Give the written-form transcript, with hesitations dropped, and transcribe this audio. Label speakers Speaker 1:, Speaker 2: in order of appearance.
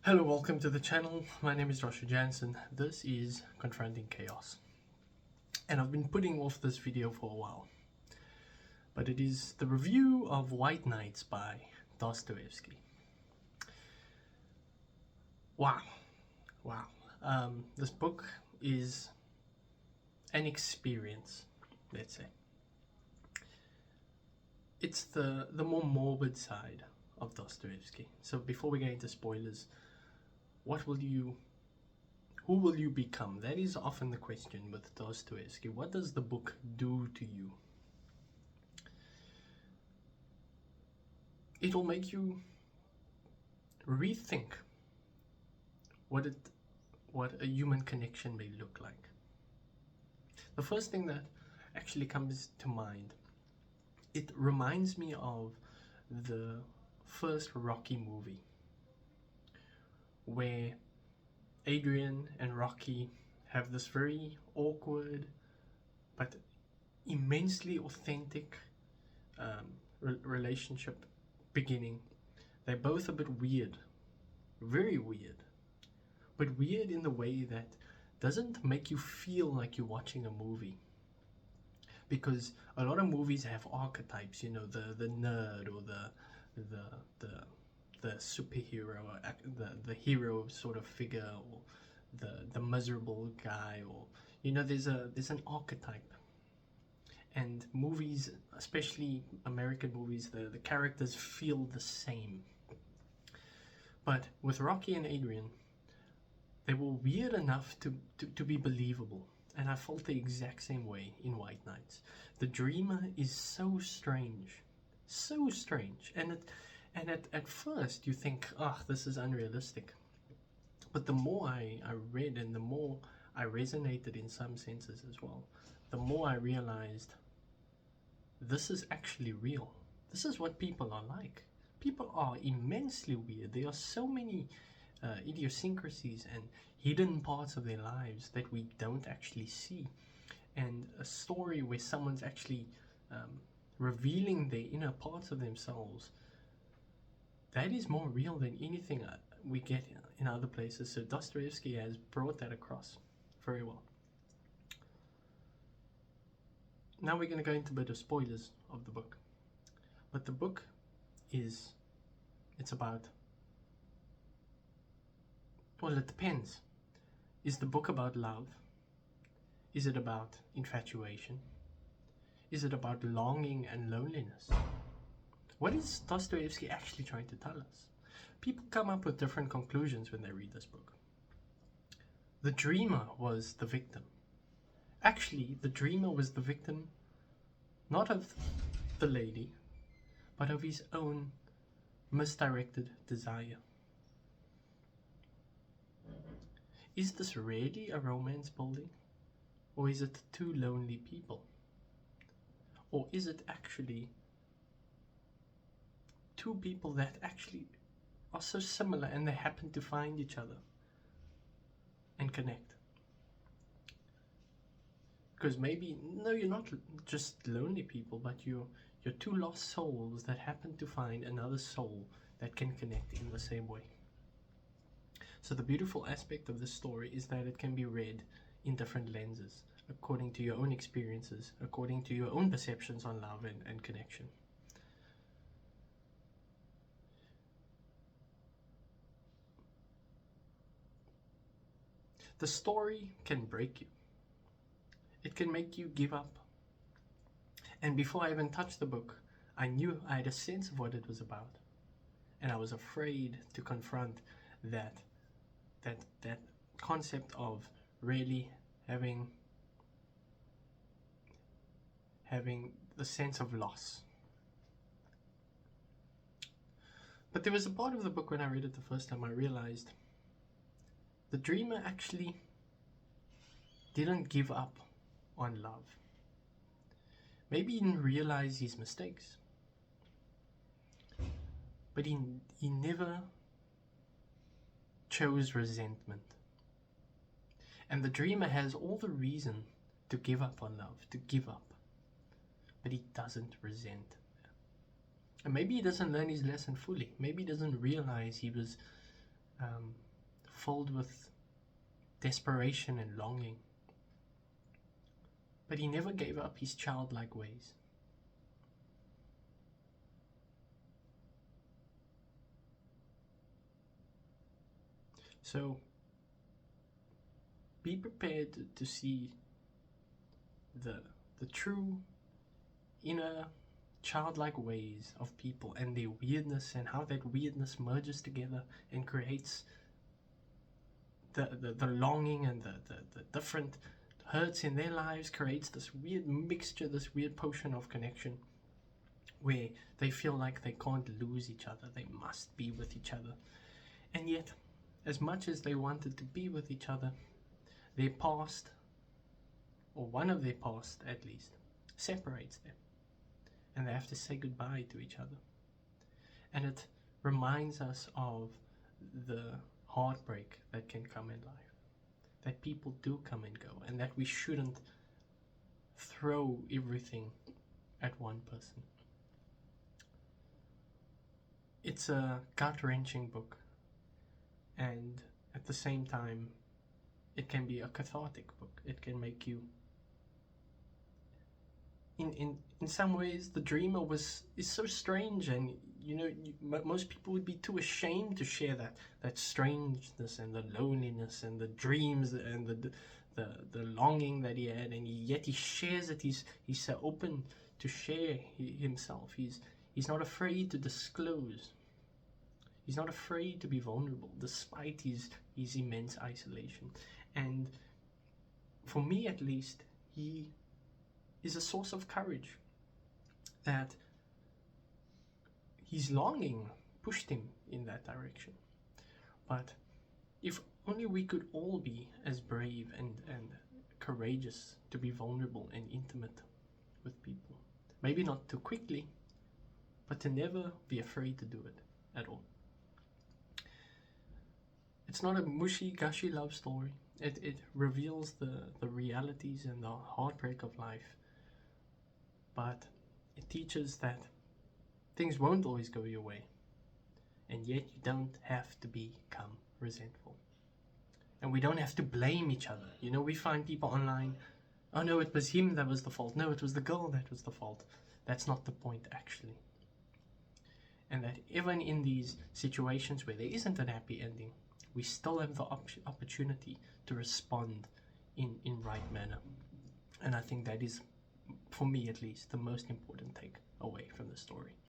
Speaker 1: Hello, welcome to the channel. My name is Jansen. This is Confronting Chaos. And I've been putting off this video for a while. But it is the review of White Nights by Dostoevsky. Wow. This book is an experience, let's say. It's the more morbid side of Dostoevsky. So before we get into spoilers, who will you become? That is often the question with Dostoevsky. What does the book do to you? It'll make you rethink what a human connection may look like. The first thing that actually comes to mind, it reminds me of the first Rocky movie, where Adrian and Rocky have this very awkward but immensely authentic relationship beginning. They're both a bit weird, very weird, but weird in the way that doesn't make you feel like you're watching a movie. Because a lot of movies have archetypes, you know, the nerd or the superhero, the hero sort of figure, or the miserable guy, or you know, there's an archetype. And movies, especially American movies, the characters feel the same. But with Rocky and Adrian, they were weird enough to be believable. And I felt the exact same way in White Nights. The dreamer is so strange. And at first you think, oh, this is unrealistic. But the more I read, and the more I resonated in some senses as well, the more I realized this is actually real. This is what people are like. People are immensely weird. There are so many idiosyncrasies and hidden parts of their lives that we don't actually see. And a story where someone's actually revealing their inner parts of themselves, that is more real than anything we get in other places. So Dostoevsky has brought that across very well. Now we're going to go into a bit of spoilers of the book. But the book it's about, well, it depends. Is the book about love? Is it about infatuation? Is it about longing and loneliness? What is Dostoevsky actually trying to tell us? People come up with different conclusions when they read this book. The dreamer was the victim. Actually, the dreamer was the victim not of the lady, but of his own misdirected desire. Is this really a romance building? Or is it two lonely people? Or is it actually two people that actually are so similar and they happen to find each other and connect? Because maybe, no, you're not just lonely people, but you're two lost souls that happen to find another soul that can connect in the same way. So the beautiful aspect of this story is that it can be read in different lenses, according to your own experiences, according to your own perceptions on love and connection. The story can break you. It can make you give up. And before I even touched the book, I knew I had a sense of what it was about. And I was afraid to confront that concept of really having the sense of loss. But there was a part of the book when I read it the first time I realized the dreamer actually didn't give up on love. Maybe he didn't realize his mistakes, but he never chose resentment. And the dreamer has all the reason to give up on love, to give up, but he doesn't resent. And maybe he doesn't learn his lesson fully. Maybe he doesn't realize he was filled with desperation and longing. But he never gave up his childlike ways. So be prepared to see the true inner childlike ways of people and their weirdness, and how that weirdness merges together and creates the longing and the different hurts in their lives, creates this weird mixture, this weird potion of connection where they feel like they can't lose each other, they must be with each other. And yet, as much as they wanted to be with each other, their past, or one of their past at least, separates them. And they have to say goodbye to each other. And it reminds us of the heartbreak that can come in life. That people do come and go, and that we shouldn't throw everything at one person. It's a gut-wrenching book, and at the same time, it can be a cathartic book. It can make you... In some ways, the dreamer is so strange, and most people would be too ashamed to share that strangeness and the loneliness and the dreams and the longing that he had, and yet he shares it. He's so open to share himself. He's not afraid to disclose. He's not afraid to be vulnerable, despite his immense isolation. And for me, at least, he is a source of courage. That his longing pushed him in that direction. But if only we could all be as brave and courageous to be vulnerable and intimate with people. Maybe not too quickly, but to never be afraid to do it at all. It's not a mushy-gushy love story. It reveals the realities and the heartbreak of life. But it teaches that things won't always go your way. And yet you don't have to become resentful. And we don't have to blame each other. We find people online, oh no, it was him that was the fault. No, it was the girl that was the fault. That's not the point, actually. And that even in these situations where there isn't an happy ending, we still have the opportunity to respond in right manner. And I think that is, for me at least, the most important take away from the story.